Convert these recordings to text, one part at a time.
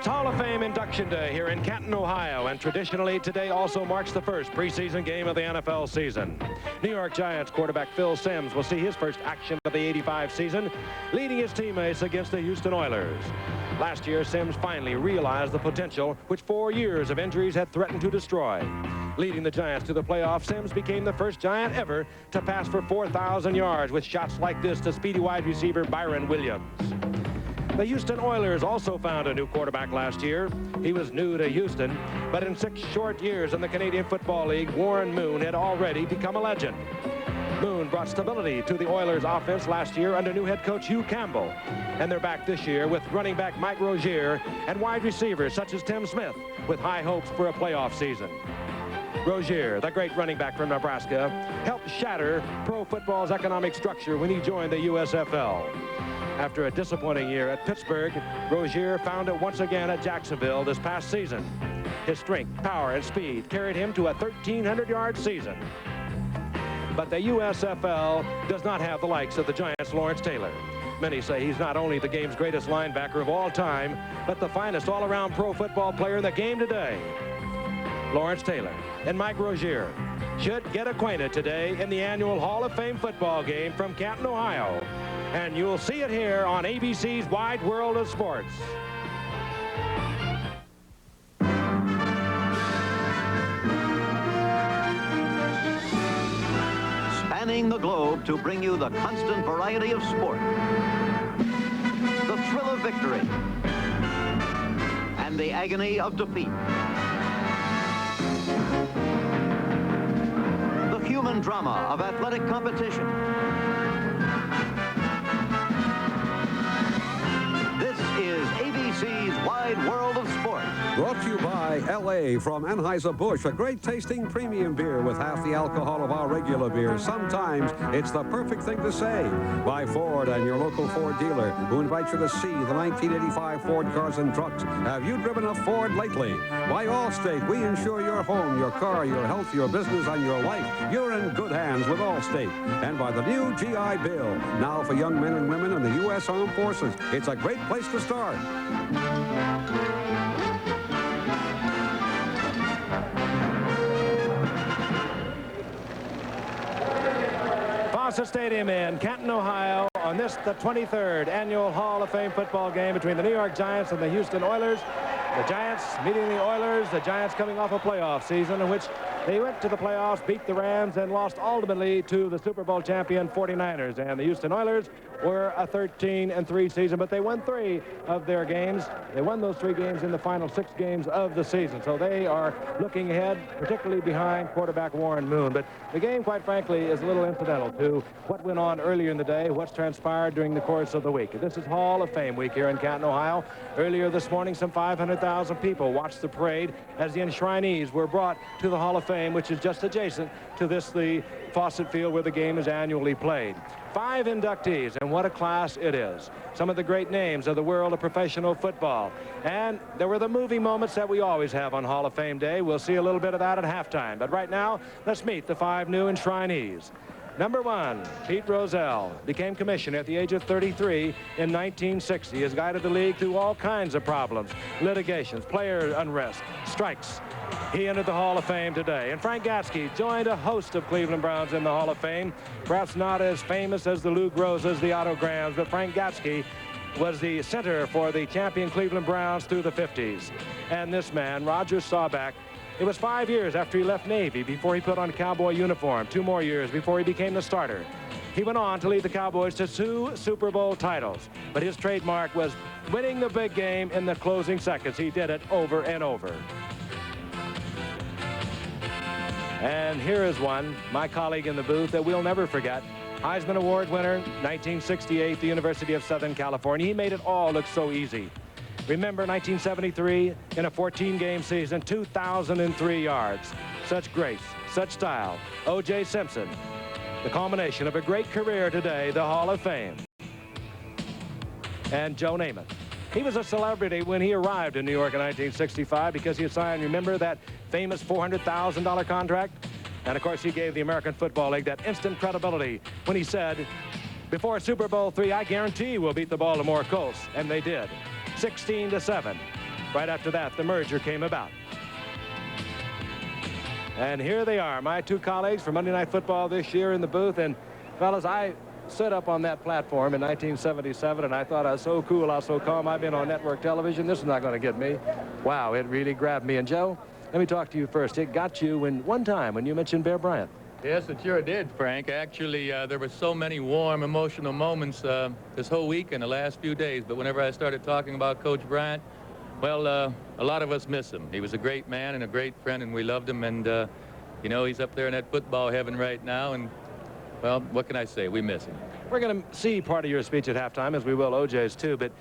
It's Hall of Fame induction day here in Canton, Ohio, and traditionally today also marks the first preseason game of the NFL season. New York Giants quarterback Phil Simms will see his first action of the '85 season, leading his teammates against the Houston Oilers. Last year, Simms finally realized the potential which 4 years of injuries had threatened to destroy. Leading the Giants to the playoffs, Simms became the first Giant ever to pass for 4,000 yards with shots like this to speedy wide receiver Byron Williams. The Houston Oilers also found a new quarterback last year. He was new to Houston, but in 6 short years in the Canadian Football League, Warren Moon had already become a legend. Moon brought stability to the Oilers offense last year under new head coach Hugh Campbell. And they're back this year with running back Mike Rozier and wide receivers such as Tim Smith with high hopes for a playoff season. Rozier, the great running back from Nebraska, helped shatter pro football's economic structure when he joined the USFL. After a disappointing year at Pittsburgh, Rozier found it once again at Jacksonville this past season. His strength, power, and speed carried him to a 1,300-yard season. But the USFL does not have the likes of the Giants' Lawrence Taylor. Many say he's not only the game's greatest linebacker of all time, but the finest all-around pro football player in the game today. Lawrence Taylor and Mike Rozier should get acquainted today in the annual Hall of Fame football game from Canton, Ohio. And you'll see it here on ABC's Wide World of Sports. Spanning the globe to bring you the constant variety of sport, the thrill of victory, and the agony of defeat. The human drama of athletic competition. This is ABC's Wide World of Sports. Brought to you by L.A. from Anheuser-Busch, a great tasting premium beer with half the alcohol of our regular beer. Sometimes it's the perfect thing to say. By Ford and your local Ford dealer, who invite you to see the 1985 Ford cars and trucks. Have you driven a Ford lately? By Allstate, we insure your home, your car, your health, your business, and your life. You're in good hands with Allstate. And by the new GI Bill, now for young men and women in the U.S. Armed Forces. It's a great place to start. Fawcett Stadium in Canton, Ohio, on this, the 23rd annual Hall of Fame football game between the New York Giants and the Houston Oilers. The Giants meeting the Oilers, the Giants coming off a playoff season in which they went to the playoffs, beat the Rams, and lost ultimately to the Super Bowl champion 49ers. And the Houston Oilers were a 13-3 season, but they won 3 of their games. They won those 3 games in the final 6 games of the season. So they are looking ahead, particularly behind quarterback Warren Moon. But the game, quite frankly, is a little incidental to what went on earlier in the day, what's transpired during the course of the week. This is Hall of Fame week here in Canton, Ohio. Earlier this morning, some 500,000 people watched the parade as the enshrinees were brought to the Hall of Fame, which is just adjacent to this, the Fawcett Field, where the game is annually played. 5 inductees, and what a class it is. Some of the great names of the world of professional football. And there were the movie moments that we always have on Hall of Fame Day. We'll see a little bit of that at halftime. But right now, let's meet the 5 new enshrinees. Number 1, Pete Rozelle, became commissioner at the age of 33 in 1960. Has guided the league through all kinds of problems, litigations, player unrest, strikes. He entered the Hall of Fame today. And Frank Gatzke joined a host of Cleveland Browns in the Hall of Fame. Perhaps not as famous as the Lou Grosses, the Otto Grahams, but Frank Gatzke was the center for the champion Cleveland Browns through the 50s. And this man, Roger Staubach, it was 5 years after he left Navy before he put on a Cowboy uniform, 2 more years before he became the starter. He went on to lead the Cowboys to 2 Super Bowl titles, but his trademark was winning the big game in the closing seconds. He did it over and over. And here is one, my colleague in the booth, that we'll never forget. Heisman Award winner, 1968, the University of Southern California. He made it all look so easy. Remember 1973, in a 14-game season, 2,003 yards. Such grace, such style. O.J. Simpson, the culmination of a great career today, the Hall of Fame. And Joe Namath. He was a celebrity when he arrived in New York in 1965 because he had signed, remember, that famous $400,000 contract? And, of course, he gave the American Football League that instant credibility when he said, before Super Bowl III, I guarantee we'll beat the Baltimore Colts. And they did. 16-7. Right after that, the merger came about. And here they are, my two colleagues for Monday Night Football this year in the booth. And fellas, I stood up on that platform in 1977, and I thought I was so cool, I was so calm. I've been on network television. This is not going to get me. Wow, it really grabbed me. And Joe, let me talk to you first. It got you one time when you mentioned Bear Bryant. Yes, it sure did, Frank. Actually, there were so many warm, emotional moments this whole week and the last few days. But whenever I started talking about Coach Bryant, well, a lot of us miss him. He was a great man and a great friend, and we loved him. And, you know, he's up there in that football heaven right now. And, well, what can I say? We miss him. We're going to see part of your speech at halftime, as we will OJ's too. But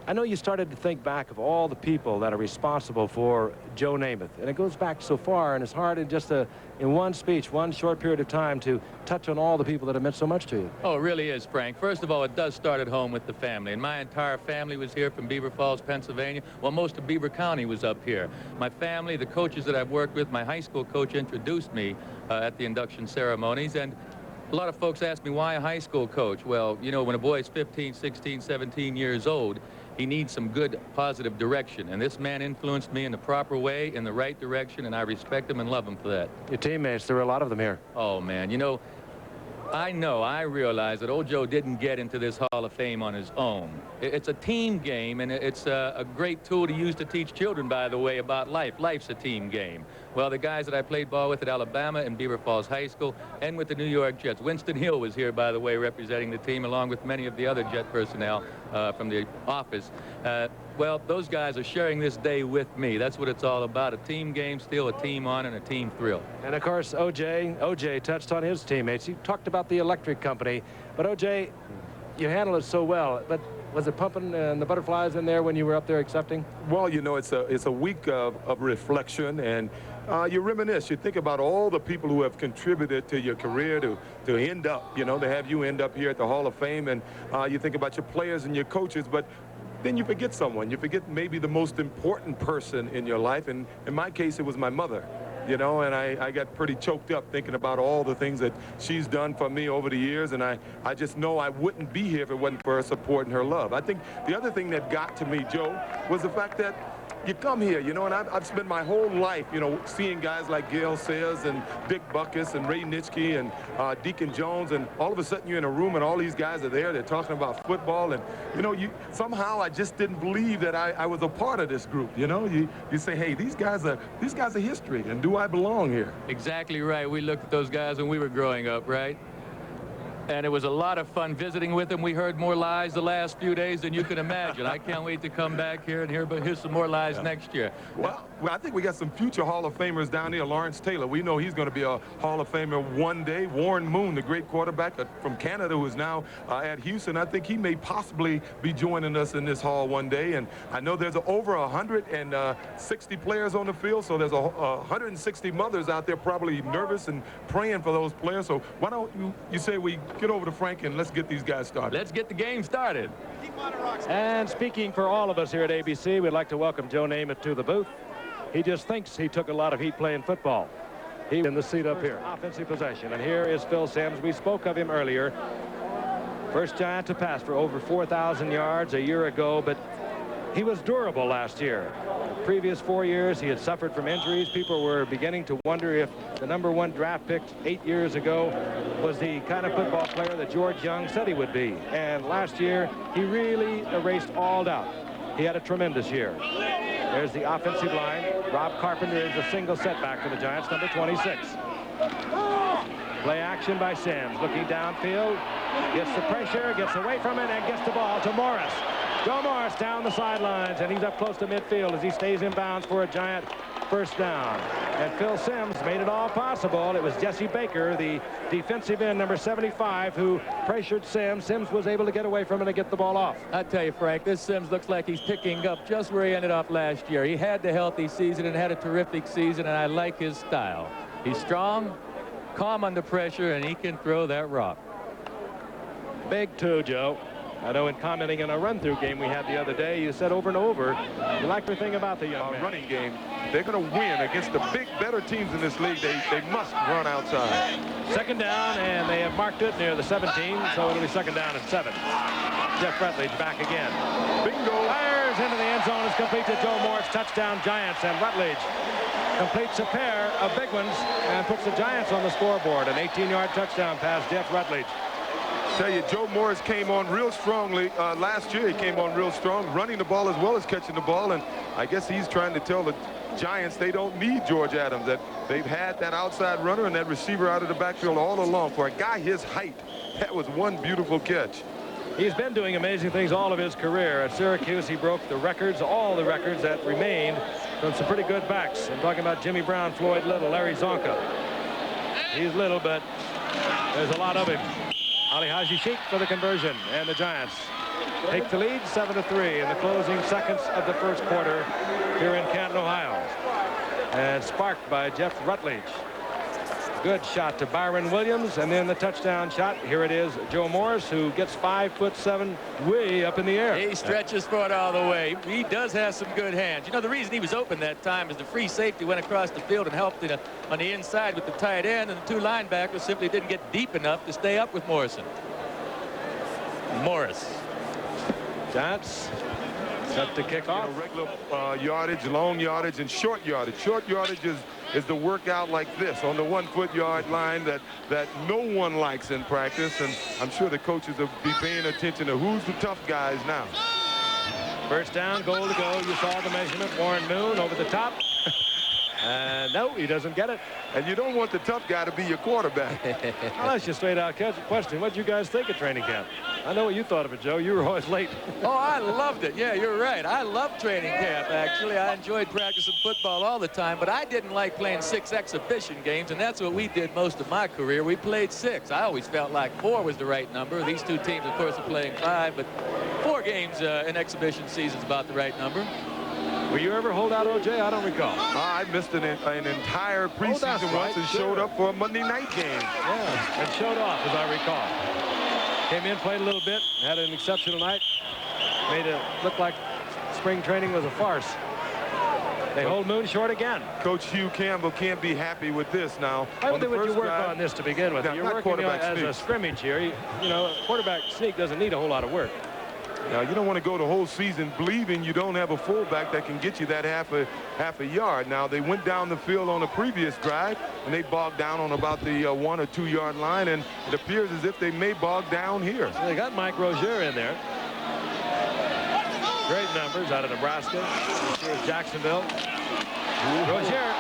I know you started to think back of all the people that are responsible for Joe Namath. And it goes back so far, and it's hard in just in one speech, one short period of time, to touch on all the people that have meant so much to you. Oh, it really is, Frank. First of all, it does start at home with the family. And my entire family was here from Beaver Falls, Pennsylvania. Well, most of Beaver County was up here. My family, the coaches that I've worked with, my high school coach introduced me at the induction ceremonies. And a lot of folks ask me, why a high school coach? Well, you know, when a boy is 15, 16, 17 years old, he needs some good, positive direction. And this man influenced me in the proper way, in the right direction, and I respect him and love him for that. Your teammates, there were a lot of them here. Oh, man, you know, I realize that old Joe didn't get into this Hall of Fame on his own. It's a team game, and it's a great tool to use to teach children, by the way, about life. Life's a team game. Well, the guys that I played ball with at Alabama and Beaver Falls High School and with the New York Jets. Winston Hill was here, by the way, representing the team, along with many of the other Jet personnel from the office. Well, those guys are sharing this day with me. That's what it's all about. A team game, still a team on, and a team thrill. And, of course, OJ touched on his teammates. He talked about the electric company. But, OJ, you handled it so well. But was it pumping and the butterflies in there when you were up there accepting? Well, you know, it's a week of reflection, and you reminisce. You think about all the people who have contributed to your career to end up, you know, to have you end up here at the Hall of Fame. And you think about your players and your coaches, but then you forget someone. You forget maybe the most important person in your life. And in my case, it was my mother. You know, and I got pretty choked up thinking about all the things that she's done for me over the years, and I just know I wouldn't be here if it wasn't for her support and her love. I think the other thing that got to me, Joe, was the fact that you come here, you know, and I've spent my whole life, you know, seeing guys like Gale Sayers and Dick Butkus and Ray Nitschke and Deacon Jones, and all of a sudden you're in a room and all these guys are there. They're talking about football, and, you know, somehow I just didn't believe that I was a part of this group. You know, you say, hey, these guys are history, and do I belong here? Exactly right. We looked at those guys when we were growing up, right? And it was a lot of fun visiting with them. We heard more lies the last few days than you can imagine. I can't wait to come back here and hear some more lies next year. Well, I think we got some future Hall of Famers down here. Lawrence Taylor, we know he's going to be a Hall of Famer one day. Warren Moon, the great quarterback from Canada, who is now at Houston, I think he may possibly be joining us in this hall one day. And I know there's over 160 players on the field, so there's 160 mothers out there probably nervous and praying for those players. So why don't you say we get over to Frank and let's get these guys started. Let's get the game started. And speaking for all of us here at ABC, we'd like to welcome Joe Namath to the booth. He just thinks he took a lot of heat playing football. He in the seat up here. Offensive possession. And here is Phil Simms. We spoke of him earlier. First Giant to pass for over 4,000 yards a year ago, but he was durable last year. The previous 4 years, he had suffered from injuries. People were beginning to wonder if the #1 draft pick 8 years ago was the kind of football player that George Young said he would be. And last year, he really erased all doubt. He had a tremendous year. There's the offensive line. Rob Carpenter is a single setback for the Giants, number 26. Play action by Simms, looking downfield, gets the pressure, gets away from it, and gets the ball to Morris. Joe Morris down the sidelines, and he's up close to midfield as he stays in bounds for a Giant first down. And Phil Simms made it all possible. It was Jesse Baker, the defensive end, number 75, who pressured Simms. Simms was able to get away from it and get the ball off. I tell you, Frank, this Simms looks like he's picking up just where he ended off last year. He had the healthy season and had a terrific season, and I like his style. He's strong, calm under pressure, and he can throw that rock. Big too, Joe. I know in commenting on a run-through game we had the other day, you said over and over, you like everything about the young man. Running game, they're going to win against the big, better teams in this league. They must run outside. Second down, and they have marked it near the 17, so it'll be second down at 7. Jeff Rutledge back again. Bingo. Fires into the end zone is complete to Joe Morris. Touchdown, Giants. And Rutledge completes a pair of big ones and puts the Giants on the scoreboard. An 18-yard touchdown pass, Jeff Rutledge. Tell you, Joe Morris came on real strongly last year. He came on real strong, running the ball as well as catching the ball. And I guess he's trying to tell the Giants they don't need George Adams, that they've had that outside runner and that receiver out of the backfield all along. For a guy his height, that was one beautiful catch. He's been doing amazing things all of his career. At Syracuse, he broke the records, all the records that remained from some pretty good backs. I'm talking about Jimmy Brown, Floyd Little, Larry Zonka. He's little, but there's a lot of him. Ali Haji Sheikh for the conversion, and the Giants take the lead 7-3 in the closing seconds of the first quarter here in Canton, Ohio. And sparked by Jeff Rutledge. Good shot to Byron Williams, and then the touchdown shot. Here it is, Joe Morris, who gets 5'7" way up in the air. He stretches for it all the way. He does have some good hands. You know, the reason he was open that time is the free safety went across the field and helped on the inside with the tight end, and the two linebackers simply didn't get deep enough to stay up with Morrison. Morris. Giants set to kick off. Regular yardage, long yardage, and short yardage. Short yardage is the workout like this on the 1-foot yard line that no one likes in practice, and I'm sure the coaches will be paying attention to who's the tough guys now. First down, goal to go. You saw the measurement. Warren Moon over the top. And no, he doesn't get it. And you don't want the tough guy to be your quarterback. I'll ask you a straight out question. What did you guys think of training camp? I know what you thought of it, Joe. You were always late. Oh, I loved it. Yeah, you're right. I love training camp, actually. I enjoyed practicing football all the time, but I didn't like playing 6 exhibition games, and that's what we did most of my career. We played 6. I always felt like 4 was the right number. These two teams, of course, are playing 5, but 4 games in exhibition season is about the right number. Were you ever hold out, O.J.? I don't recall. I missed an entire preseason once and showed up for a Monday night game. Yeah, and showed off, as I recall. Came in, played a little bit, had an exceptional night. Made it look like spring training was a farce. They hold Moon short again. Coach Hugh Campbell can't be happy with this now. How would you work on this to begin with? Now, You're working as a scrimmage here. You know, quarterback sneak doesn't need a whole lot of work. Now, you don't want to go the whole season believing you don't have a fullback that can get you that half a yard. Now, they went down the field on the previous drive, and they bogged down on about the 1 or 2 yard line, and it appears as if they may bog down here. Well, they got Mike Rozier in there. Great numbers out of Nebraska. Here's Jacksonville. Rozier.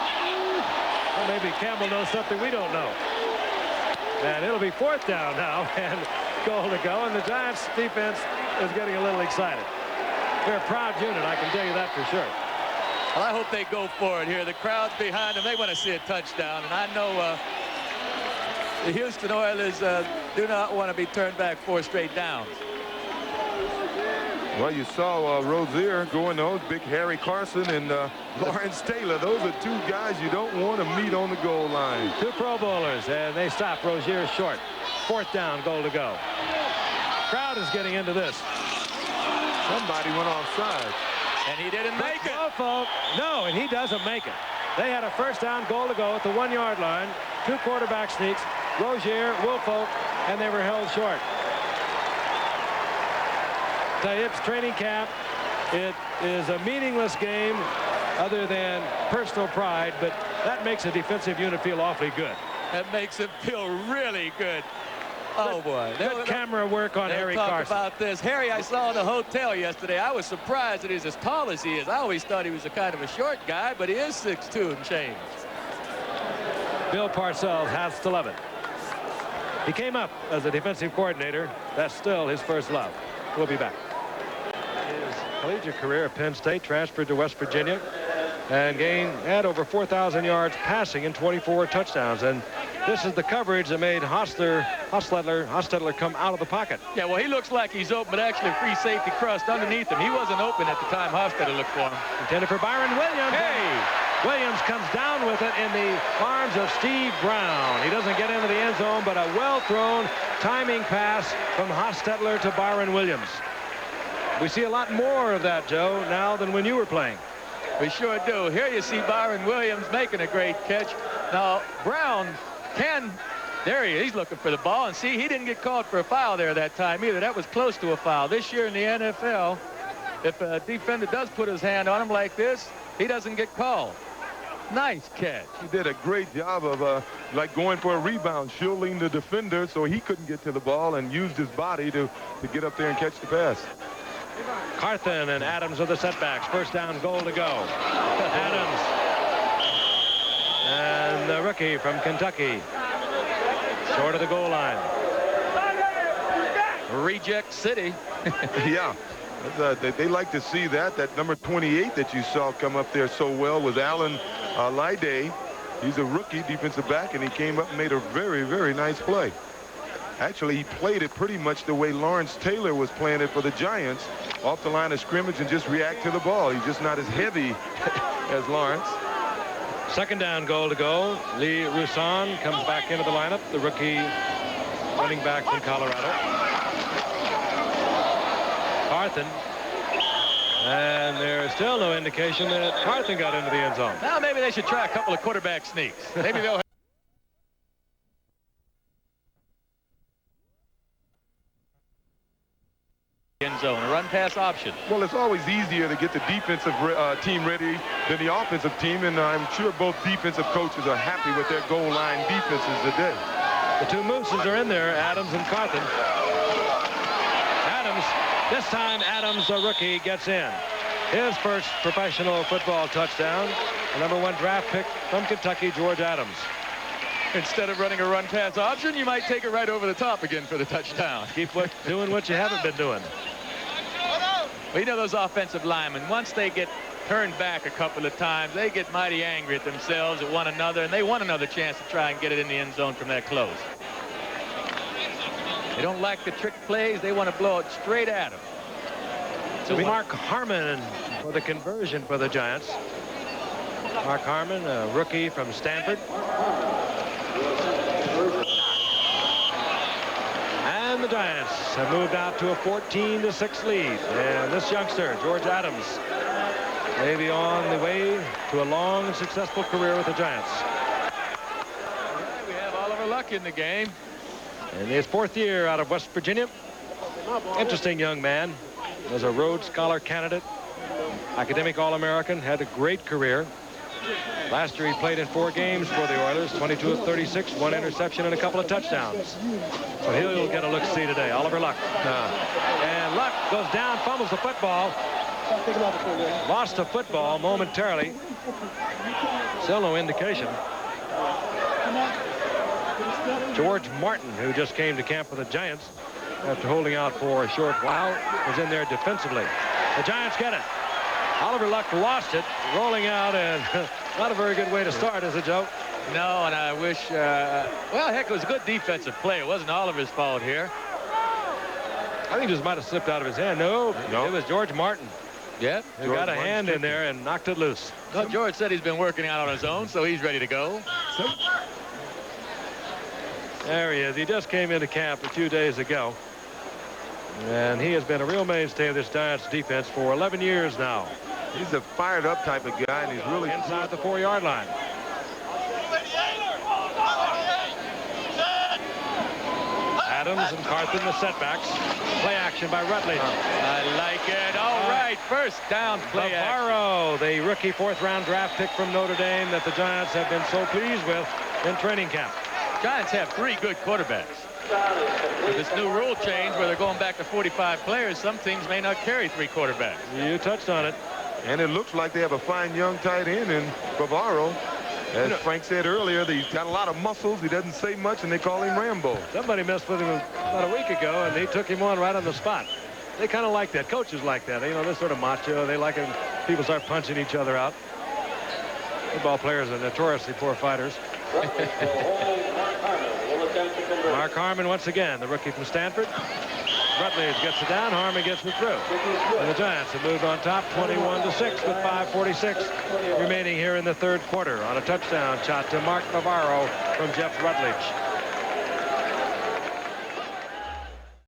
Well, maybe Campbell knows something we don't know. And it'll be 4th down now, and goal to go, and the Giants defense is getting a little excited. They're a proud unit, I can tell you that for sure. Well, I hope they go for it here. The crowd's behind them. They want to see a touchdown, and I know the Houston Oilers do not want to be turned back 4 straight downs. Well, you saw Rozier going those, big Harry Carson and Lawrence Taylor. Those are 2 guys you don't want to meet on the goal line. 2 Pro Bowlers, and they stop. Rozier short. 4th down, goal to go. Crowd is getting into this. Somebody went offside. And he didn't make it. No, and he doesn't make it. They had a 1st down, goal to go at the 1 yard line. 2 quarterback sneaks. Rozier, Woolfolk, and they were held short. Tell you, it's training camp. It is a meaningless game other than personal pride, but that makes a defensive unit feel awfully good. That makes it feel really good. Oh, boy. Good camera work on Harry Carson. About this. Harry, I saw in the hotel yesterday. I was surprised that he's as tall as he is. I always thought he was a kind of a short guy, but he is 6'2" and change. Bill Parcells has 11. He came up as a defensive coordinator. That's still his first love. We'll be back. His collegiate career at Penn State, transferred to West Virginia, and had over 4,000 yards passing and 24 touchdowns. And this is the coverage that made Hostetler come out of the pocket. Yeah, well, he looks like he's open, but actually free safety crushed underneath him. He wasn't open at the time Hostetler looked for him. Intended for Byron Williams. Hey! Williams comes down with it in the arms of Steve Brown. He doesn't get into the end zone, but a well-thrown timing pass from Hostetler to Byron Williams. We see a lot more of that, Joe, now than when you were playing. We sure do. Here you see Byron Williams making a great catch. Now, Brown there he is. He's looking for the ball. And see, he didn't get called for a foul there that time either. That was close to a foul. This year in the NFL, if a defender does put his hand on him like this, he doesn't get called. Nice catch. He did a great job of like going for a rebound, shielding the defender so he couldn't get to the ball, and used his body to get up there and catch the pass. Carthen and Adams are the setbacks. First down, goal to go. Adams. And the rookie from Kentucky. Short of the goal line. Reject City. Yeah. They like to see that. That number 28 that you saw come up there so well was Alan Lyday. He's a rookie defensive back, and he came up and made a very, very nice play. Actually, he played it pretty much the way Lawrence Taylor was playing it for the Giants, off the line of scrimmage and just react to the ball. He's just not as heavy as Lawrence. Second down, goal to go. Lee Roussan comes back into the lineup, the rookie running back from Colorado. Carthen. And there's still no indication that Carthen got into the end zone. Now maybe they should try a couple of quarterback sneaks. Maybe they'll end zone, a run-pass option. Well, it's always easier to get the defensive team ready than the offensive team, and I'm sure both defensive coaches are happy with their goal line defenses today. The two Mooses are in there, Adams and Carthen. Adams, this time Adams, a rookie, gets in. His first professional football touchdown. The #1 draft pick from Kentucky, George Adams. Instead of running a run-pass option, you might take it right over the top again for the touchdown. Keep doing what you haven't been doing. Well, you know those offensive linemen, once they get turned back a couple of times, they get mighty angry at themselves, at one another, and they want another chance to try and get it in the end zone from that close. They don't like the trick plays. They want to blow it straight at them. So Mark Harmon for the conversion for the Giants. Mark Harmon, a rookie from Stanford. And the Giants have moved out to a 14-6 lead. And this youngster, George Adams, may be on the way to a long and successful career with the Giants. We have Oliver Luck in the game. In his 4th year out of West Virginia. Interesting young man. Was a Rhodes Scholar candidate. Academic All-American. Had a great career. Last year he played in 4 games for the Oilers. 22 of 36. 1 interception and a couple of touchdowns. So he'll get a look-see today. Oliver Luck. And Luck goes down, fumbles the football. Lost the football momentarily. Still no indication. George Martin, who just came to camp with the Giants after holding out for a short while, was in there defensively. The Giants get it. Oliver Luck lost it, rolling out, and not a very good way to start, is it, Joe? No, and I wish, well, heck, it was a good defensive play. It wasn't Oliver's fault here. I think it just might have slipped out of his hand. No, it was George Martin. Yep. Who got a hand in there and knocked it loose. Well, George said he's been working out on his own, so he's ready to go. There he is. He just came into camp a few days ago. And he has been a real mainstay of this Giants defense for 11 years now. He's a fired-up type of guy, and he's really inside the 4-yard line. Adams and Carthen, the setbacks. Play action by Rutledge. I like it. All right, first down play Bavaro, the rookie 4th-round draft pick from Notre Dame that the Giants have been so pleased with in training camp. Giants have 3 good quarterbacks. With this new rule change where they're going back to 45 players, some teams may not carry 3 quarterbacks. You touched on it. And it looks like they have a fine young tight end in Bavaro. As Frank said earlier, he's got a lot of muscles. He doesn't say much, and they call him Rambo. Somebody messed with him about a week ago, and they took him on right on the spot. They kind of like that. Coaches like that. You know, they're sort of macho. They like it when people start punching each other out. Football players are notoriously poor fighters. Mark Harmon once again, the rookie from Stanford. Rutledge gets it down. Harmon gets it through. And the Giants have moved on top 21-6 with 5:46 remaining here in the 3rd quarter on a touchdown shot to Mark Bavaro from Jeff Rutledge.